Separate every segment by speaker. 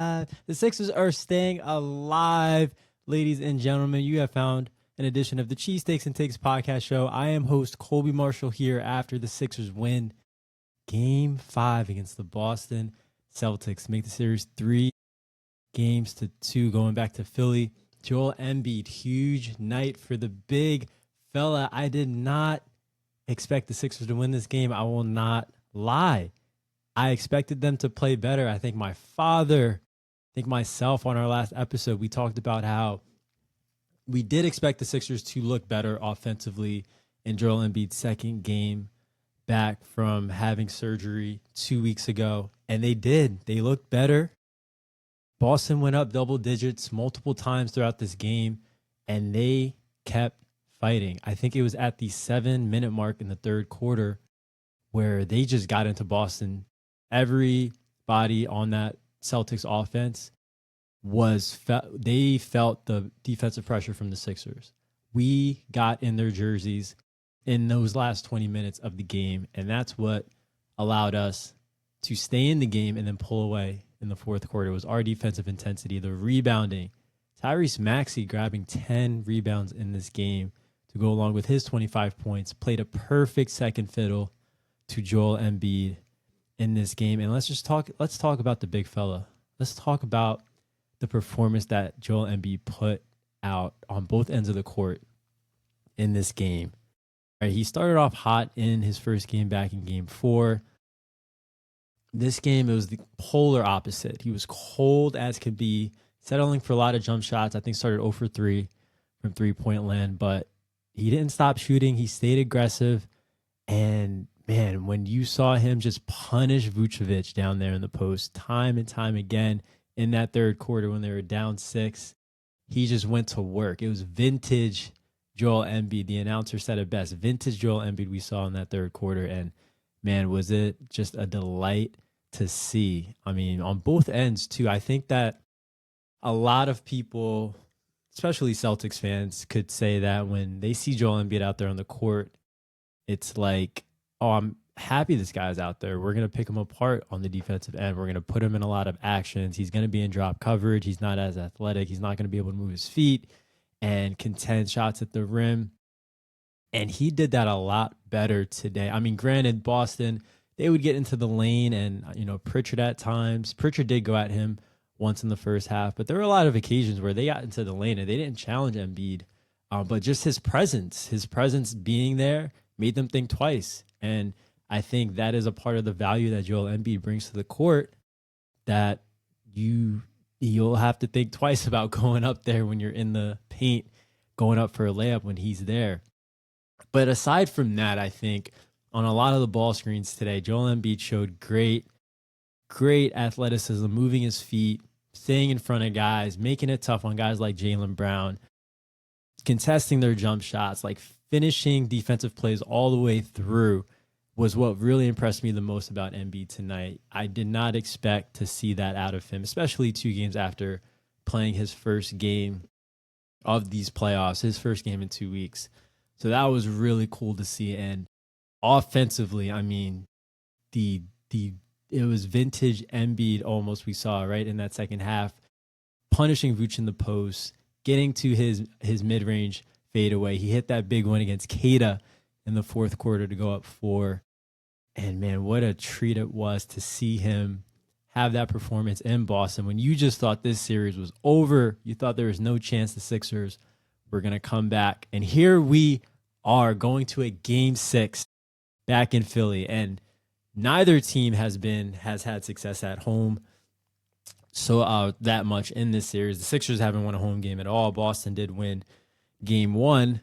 Speaker 1: The Sixers are staying alive, ladies and gentlemen. You have found an edition of the Cheesesteaks and Takes podcast show. I am host Colby Marshall here after the Sixers win Game 5 against the Boston Celtics. Make the series 3-2 going back to Philly. Joel Embiid, huge night for the big fella. I did not expect the Sixers to win this game. I will not lie. I expected them to play better. I think my father, myself on our last episode, we talked about how we did expect the Sixers to look better offensively in Joel Embiid's second game back from having surgery 2 weeks ago. And they did. They looked better. Boston went up double digits multiple times throughout this game, and they kept fighting. I think it was at the 7-minute mark in the third quarter where they just got into Boston. Everybody on that Celtics offense they felt the defensive pressure from the Sixers. We got in their jerseys in those last 20 minutes of the game, and that's what allowed us to stay in the game and then pull away in the fourth quarter. It was our defensive intensity, the rebounding. Tyrese Maxey grabbing 10 rebounds in this game to go along with his 25 points, played a perfect second fiddle to Joel Embiid in this game. And let's talk about the big fella. Let's talk about the performance that Joel Embiid put out on both ends of the court in this game. All right, he started off hot in his first game back in game 4. This game, it was the polar opposite. He was cold as could be, settling for a lot of jump shots. I think started 0 for 3 from three-point land, but he didn't stop shooting. He stayed aggressive. And man, when you saw him just punish Vucevic down there in the post time and time again in that third quarter when they were down 6, he just went to work. It was vintage Joel Embiid. The announcer said it best. Vintage Joel Embiid we saw in that third quarter. And man, was it just a delight to see. I mean, on both ends too. I think that a lot of people, especially Celtics fans, could say that when they see Joel Embiid out there on the court, it's like, oh, I'm happy this guy's out there. We're going to pick him apart on the defensive end. We're going to put him in a lot of actions. He's going to be in drop coverage. He's not as athletic. He's not going to be able to move his feet and contend shots at the rim. And he did that a lot better today. I mean, granted, Boston, they would get into the lane and, Pritchard at times. Pritchard did go at him once in the first half, but there were a lot of occasions where they got into the lane and they didn't challenge Embiid. But just his presence being there made them think twice. And I think that is a part of the value that Joel Embiid brings to the court, that you'll have to think twice about going up there when you're in the paint, going up for a layup when he's there. But aside from that, I think on a lot of the ball screens today, Joel Embiid showed great athleticism, moving his feet, staying in front of guys, making it tough on guys like Jaylen Brown, contesting their jump shots, like finishing defensive plays all the way through was what really impressed me the most about Embiid tonight. I did not expect to see that out of him, especially 2 games after playing his first game of these playoffs, his first game in 2 weeks. So that was really cool to see. And offensively, I mean, it was vintage Embiid almost we saw right in that second half, punishing Vooch in the post, getting to his mid-range fadeaway. He hit that big one against Keita in the fourth quarter to go up 4. And man, what a treat it was to see him have that performance in Boston when you just thought this series was over. You thought there was no chance the Sixers were going to come back. And here we are going to a game 6 back in Philly. And neither team has had success at home so that much in this series. The Sixers haven't won a home game at all. Boston did win game 1.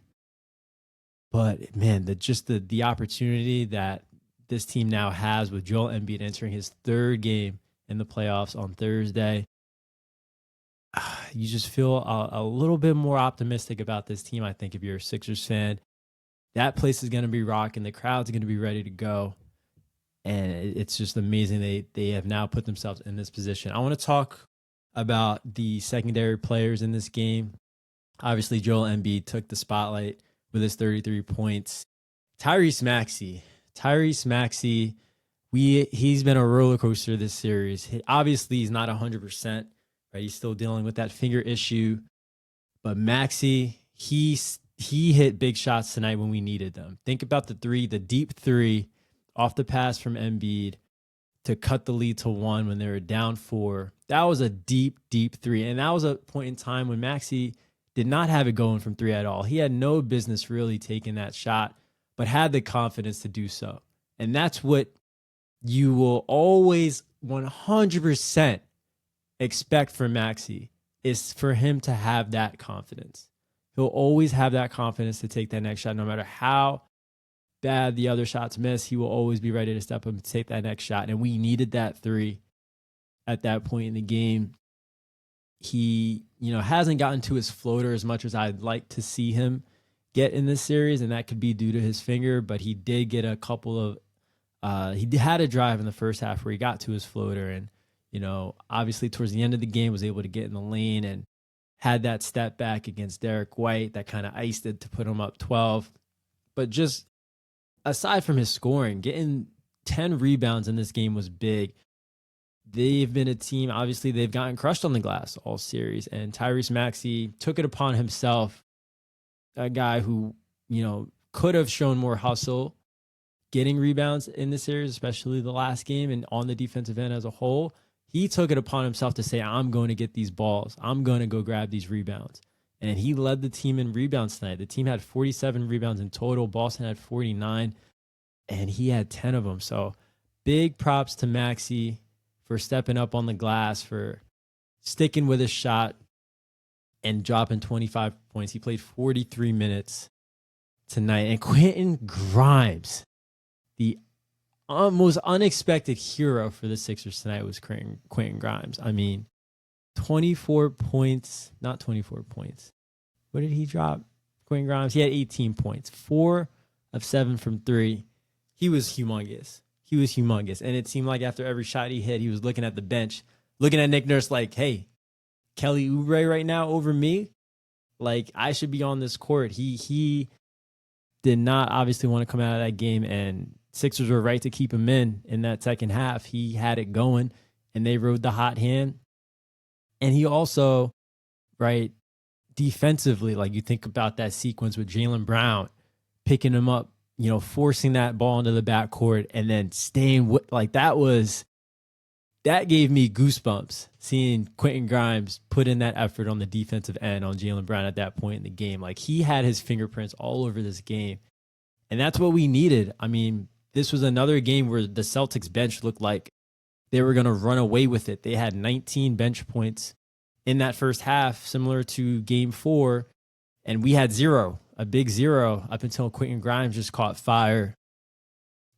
Speaker 1: But man, the opportunity that this team now has with Joel Embiid entering his 3rd game in the playoffs on Thursday, you just feel a little bit more optimistic about this team. I think if you're a Sixers fan, that place is going to be rocking. The crowd's going to be ready to go. And it's just amazing they have now put themselves in this position. I want to talk about the secondary players in this game. Obviously, Joel Embiid took the spotlight with his 33 points. Tyrese Maxey He's been a roller coaster this series. Obviously, he's not 100%, right? He's still dealing with that finger issue. But Maxey, he hit big shots tonight when we needed them. Think about the deep three off the pass from Embiid to cut the lead to 1 when they were down 4. That was a deep, deep three. And that was a point in time when Maxey did not have it going from 3 at all. He had no business really taking that shot, but had the confidence to do so. And that's what you will always 100% expect from Maxey, is for him to have that confidence. He'll always have that confidence to take that next shot. No matter how bad the other shots miss, he will always be ready to step up and take that next shot. And we needed that 3 at that point in the game. He, hasn't gotten to his floater as much as I'd like to see him get in this series, and that could be due to his finger, but he did get a couple of he had a drive in the first half where he got to his floater, and obviously towards the end of the game was able to get in the lane and had that step back against Derek White that kind of iced it to put him up 12. But just aside from his scoring, getting 10 rebounds in this game was big. They've been a team, obviously they've gotten crushed on the glass all series, and Tyrese Maxey took it upon himself, a guy who, could have shown more hustle getting rebounds in the series, especially the last game and on the defensive end as a whole. He took it upon himself to say, I'm going to get these balls. I'm going to go grab these rebounds. And he led the team in rebounds tonight. The team had 47 rebounds in total. Boston had 49, and he had 10 of them. So big props to Maxey for stepping up on the glass, for sticking with his shot and dropping 25 points. He played 43 minutes tonight. And Quentin Grimes, the most unexpected hero for the Sixers tonight, was Quentin Grimes. I mean, 24 points, not 24 points. What did he drop? Quentin Grimes, he had 18 points, 4 of 7 from 3. He was humongous. And it seemed like after every shot he hit, he was looking at the bench, looking at Nick Nurse like, hey, Kelly Oubre right now over me? Like, I should be on this court. He did not obviously want to come out of that game, and Sixers were right to keep him in that second half. He had it going, and they rode the hot hand. And he also, right, defensively, like you think about that sequence with Jaylen Brown picking him up, forcing that ball into the backcourt and then staying with, like, that gave me goosebumps seeing Quentin Grimes put in that effort on the defensive end on Jaylen Brown at that point in the game. Like, he had his fingerprints all over this game, and that's what we needed. I mean, this was another game where the Celtics bench looked like they were going to run away with it. They had 19 bench points in that first half, similar to game 4, and we had 0. A big 0 up until Quentin Grimes just caught fire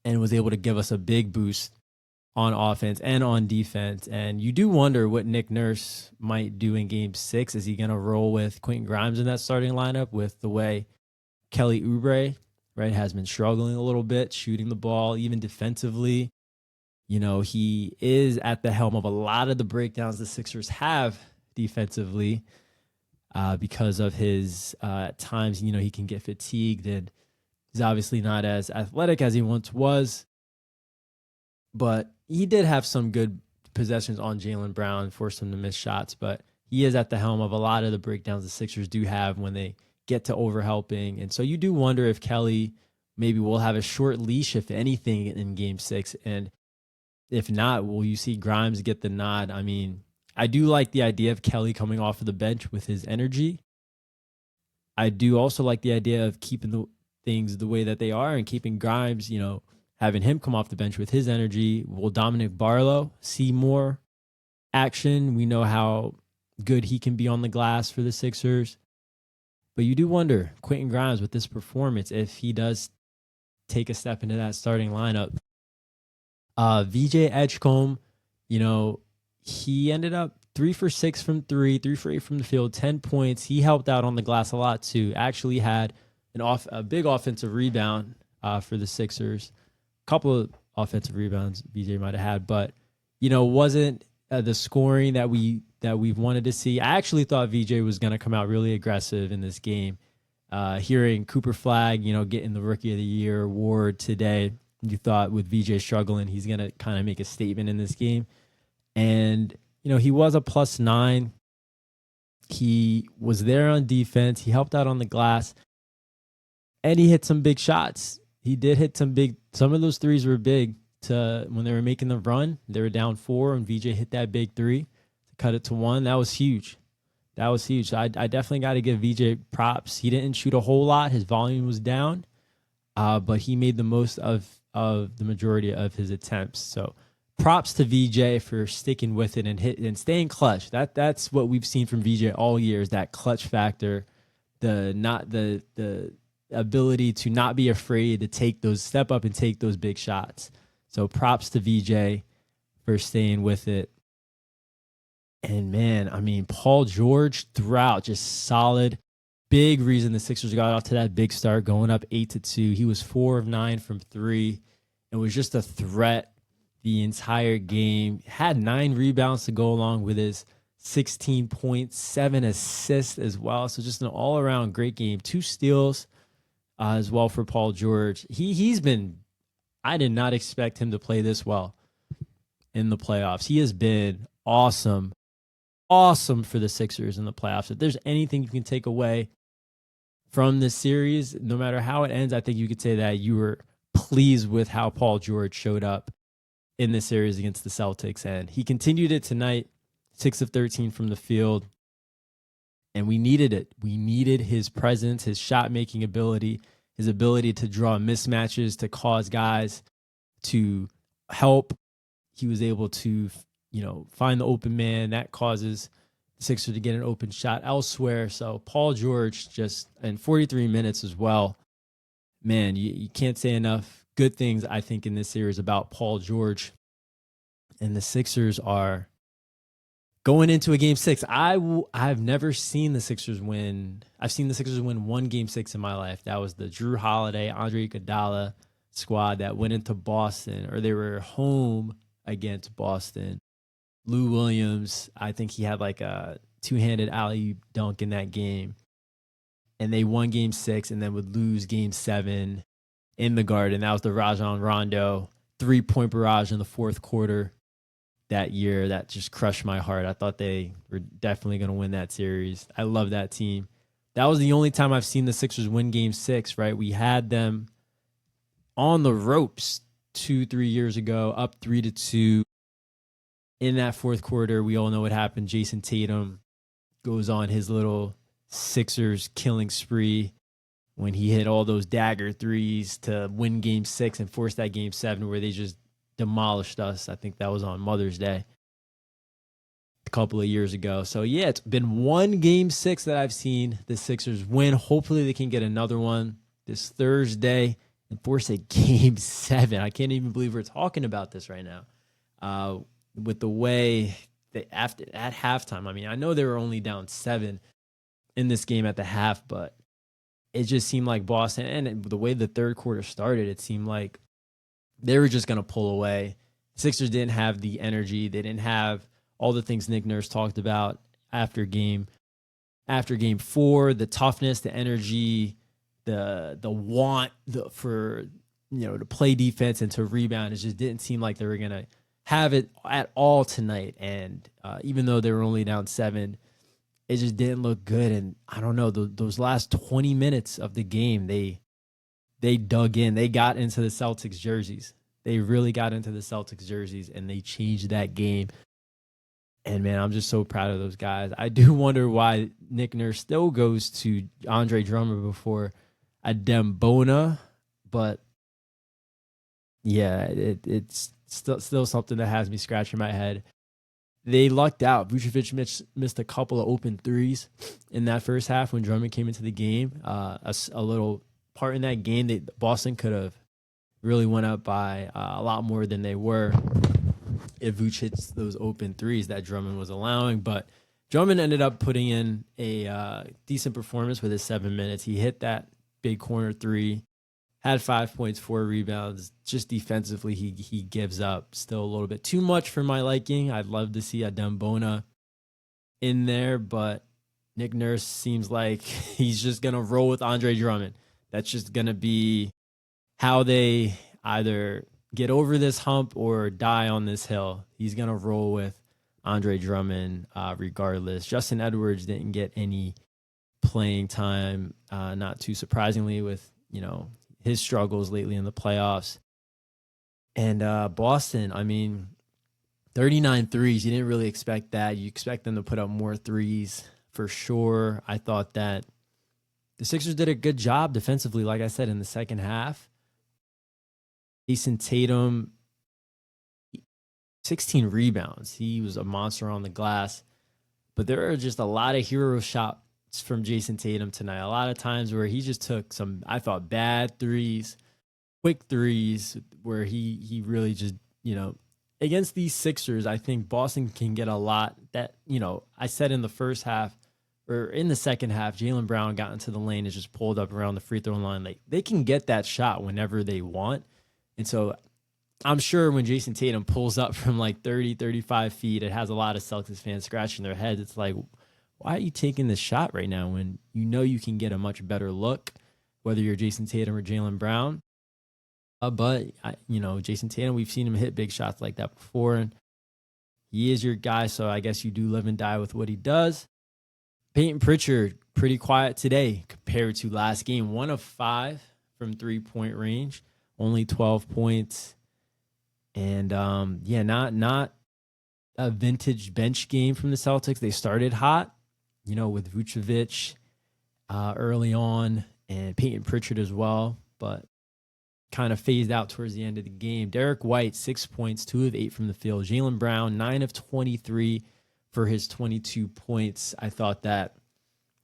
Speaker 1: and was able to give us a big boost on offense and on defense. And you do wonder what Nick Nurse might do in game 6. Is he going to roll with Quentin Grimes in that starting lineup with the way Kelly Oubre, right, has been struggling a little bit, shooting the ball, even defensively? He is at the helm of a lot of the breakdowns the Sixers have defensively. Because of his at times, he can get fatigued, and he's obviously not as athletic as he once was. But he did have some good possessions on Jaylen Brown, forced him to miss shots. But he is at the helm of a lot of the breakdowns the Sixers do have when they get to overhelping. And so you do wonder if Kelly maybe will have a short leash, if anything, in game 6. And if not, will you see Grimes get the nod? I mean, I do like the idea of Kelly coming off of the bench with his energy. I do also like the idea of keeping the things the way that they are and keeping Grimes, having him come off the bench with his energy. Will Dominic Barlow see more action? We know how good he can be on the glass for the Sixers. But you do wonder, Quentin Grimes, with this performance, if he does take a step into that starting lineup. VJ Edgecombe, he ended up 3 for 6 from 3, 3 for 8 from the field, 10 points. He helped out on the glass a lot too. Actually had a big offensive rebound for the Sixers. A couple of offensive rebounds VJ might have had, but wasn't the scoring that we've wanted to see. I actually thought VJ was going to come out really aggressive in this game. Hearing Cooper Flagg, getting the Rookie of the Year award today, You thought with VJ struggling, he's going to kind of make a statement in this game. And, he was a +9. He was there on defense. He helped out on the glass. And he hit some big shots. He did hit some of those threes were big when they were making the run. They were down 4 and VJ hit that big 3 to cut it to 1. That was huge. I definitely got to give VJ props. He didn't shoot a whole lot. His volume was down, but he made the most of the majority of his attempts. So props to VJ for sticking with it and staying clutch. That's what we've seen from VJ all year, is that clutch factor, the ability to not be afraid to step up and take those big shots. So props to VJ for staying with it. And man, Paul George throughout, just solid. Big reason the Sixers got off to that big start, going up 8-2. He was 4 of 9 from 3. It was just a threat the entire game. Had 9 rebounds to go along with his 16 points, 7 assists as well. So just an all-around great game. 2 steals as well for Paul George. I did not expect him to play this well in the playoffs. He has been awesome for the Sixers in the playoffs. If there's anything you can take away from this series, no matter how it ends, I think you could say that you were pleased with how Paul George showed up in this series against the Celtics. And he continued it tonight, 6 of 13 from the field. And we needed it. We needed his presence, his shot-making ability, his ability to draw mismatches, to cause guys to help. He was able to find the open man. That causes the Sixers to get an open shot elsewhere. So Paul George just in 43 minutes as well. Man, you can't say enough good things, I think, in this series about Paul George. And the Sixers are going into a Game 6. I've never seen the Sixers win. I've seen the Sixers win one Game 6 in my life. That was the Drew Holiday, Andre Iguodala squad that went into Boston, or they were home against Boston. Lou Williams, I think he had like a 2-handed alley dunk in that game. And they won Game 6 and then would lose Game 7 in the Garden. That was the Rajon Rondo 3-point barrage in the fourth quarter that year. That just crushed my heart. I thought they were definitely going to win that series. I love that team. That was the only time I've seen the Sixers win Game 6, right? We had them on the ropes 2-3 years ago, up 3-2. In that fourth quarter, we all know what happened. Jason Tatum goes on his little Sixers killing spree when he hit all those dagger threes to win Game 6 and force that Game 7 where they just demolished us. I think that was on Mother's Day a couple of years ago. So, yeah, it's been one Game 6 that I've seen the Sixers win. Hopefully they can get another one this Thursday and force a Game 7. I can't even believe we're talking about this right now. With the way at halftime, I know they were only down 7 in this game at the half, but it just seemed like Boston, and the way the third quarter started, it seemed like they were just going to pull away. Sixers didn't have the energy. They didn't have all the things Nick Nurse talked about after game 4, the toughness, the energy, the want to play defense and to rebound. It just didn't seem like they were going to have it at all tonight. And even though they were only down 7, it just didn't look good. And I don't know, those last 20 minutes of the game, they dug in. They got into the Celtics jerseys. They really got into the Celtics jerseys, and they changed that game. And, man, I'm just so proud of those guys. I do wonder why Nick Nurse still goes to Andre Drummond before Adembona. But, yeah, it's still something that has me scratching my head. They lucked out. Vucevic missed a couple of open threes in that first half when Drummond came into the game. A little part in that game, Boston could have really went up by a lot more than they were if Vuce hits those open threes that Drummond was allowing. But Drummond ended up putting in a decent performance with his 7 minutes. He hit that big corner 3. Had 5 points, 4 rebounds. Just defensively, he gives up still a little bit too much for my liking. I'd love to see Adembona in there, but Nick Nurse seems like he's just going to roll with Andre Drummond. That's just going to be how they either get over this hump or die on this hill. He's going to roll with Andre Drummond regardless. Justin Edwards didn't get any playing time, not too surprisingly, with, his struggles lately in the playoffs. And Boston, 39 threes. You didn't really expect that. You expect them to put up more threes for sure. I thought that the Sixers did a good job defensively, like I said, in the second half. Jason Tatum, 16 rebounds. He was a monster on the glass. But there are just a lot of hero shots from Jason Tatum tonight. A lot of times where he just took some, I thought, bad threes, quick threes, where he really just, against these Sixers, I think Boston can get a lot that, I said in the first half or in the second half, Jaylen Brown got into the lane and just pulled up around the free throw line. Like, they can get that shot whenever they want. And so I'm sure when Jason Tatum pulls up from like 30, 35 feet, it has a lot of Celtics fans scratching their heads. It's like, why are you taking this shot right now when you can get a much better look, whether you're Jason Tatum or Jaylen Brown? But Jason Tatum, we've seen him hit big shots like that before, and he is your guy, so I guess you do live and die with what he does. Peyton Pritchard, pretty quiet today compared to last game. 1 of 5 from three-point range, only 12 points. And, not a vintage bench game from the Celtics. They started hot, with Vucevic early on and Peyton Pritchard as well, but kind of phased out towards the end of the game. Derek White, 6 points, 2 of 8 from the field. Jaylen Brown, 9 of 23 for his 22 points. I thought that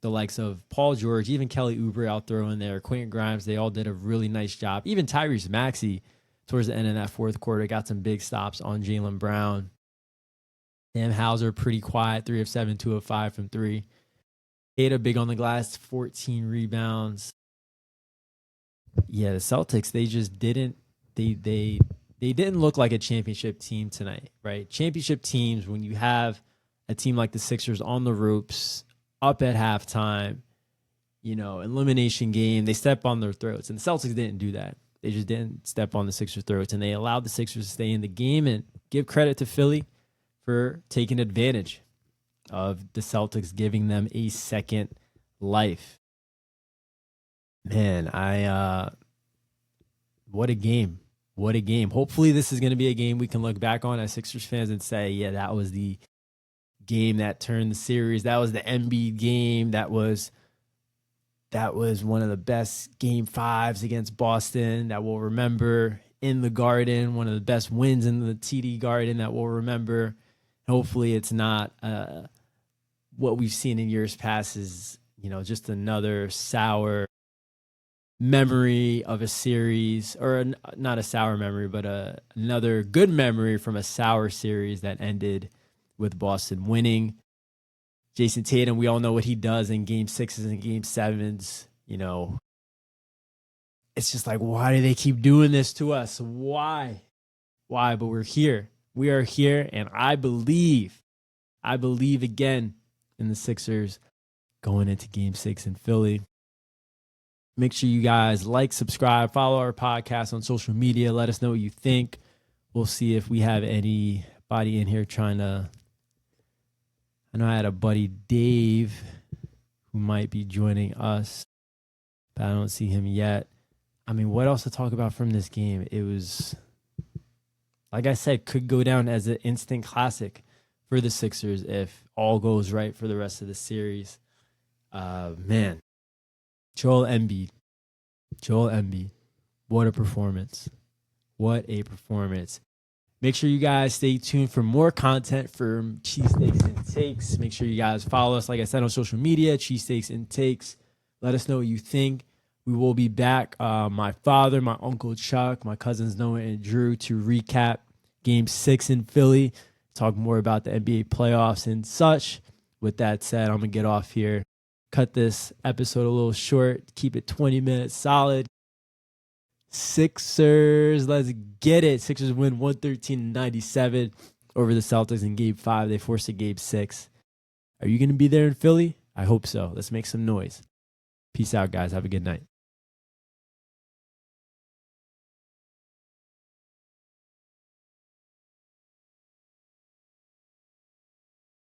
Speaker 1: the likes of Paul George, even Kelly Oubre I'll throw in there, Quentin Grimes, they all did a really nice job. Even Tyrese Maxey, towards the end of that fourth quarter, got some big stops on Jaylen Brown. Sam Hauser, pretty quiet, 3 of 7, 2 of 5 from 3. Ada, big on the glass, 14 rebounds. Yeah, the Celtics, they just didn't, they didn't look like a championship team tonight, right? Championship teams, when you have a team like the Sixers on the ropes, up at halftime, elimination game, they step on their throats. And the Celtics didn't do that. They just didn't step on the Sixers' throats, and they allowed the Sixers to stay in the game. And give credit to Philly for taking advantage of the Celtics, giving them a second life. Man, what a game. What a game. Hopefully this is going to be a game we can look back on as Sixers fans and say, yeah, that was the game that turned the series. That was the Embiid game. That was one of the best game 5s against Boston that we'll remember in the Garden, one of the best wins in the TD Garden that we'll remember. Hopefully it's not what we've seen in years past is, just another sour memory of a series, or not a sour memory, but another good memory from a sour series that ended with Boston winning. Jason Tatum, we all know what he does in game 6s and game 7s. It's just like, why do they keep doing this to us? Why? But we're here. We are here, and I believe again in the Sixers going into game 6 in Philly. Make sure you guys like, subscribe, follow our podcast on social media. Let us know what you think. We'll see if we have anybody in here trying to... I know I had a buddy, Dave, who might be joining us, but I don't see him yet. What else to talk about from this game? It was, like I said, could go down as an instant classic for the Sixers if all goes right for the rest of the series. Man, Joel Embiid. What a performance. Make sure you guys stay tuned for more content from Cheesesteaks and Takes. Make sure you guys follow us, like I said, on social media, Cheesesteaks and Takes. Let us know what you think. We will be back. My father, my uncle Chuck, my cousins Noah and Drew to recap Game 6 in Philly, talk more about the NBA playoffs and such. With that said, I'm going to get off here. Cut this episode a little short. Keep it 20 minutes solid. Sixers, let's get it. Sixers win 113-97 over the Celtics in Game 5. They forced a Game 6. Are you going to be there in Philly? I hope so. Let's make some noise. Peace out, guys. Have a good night.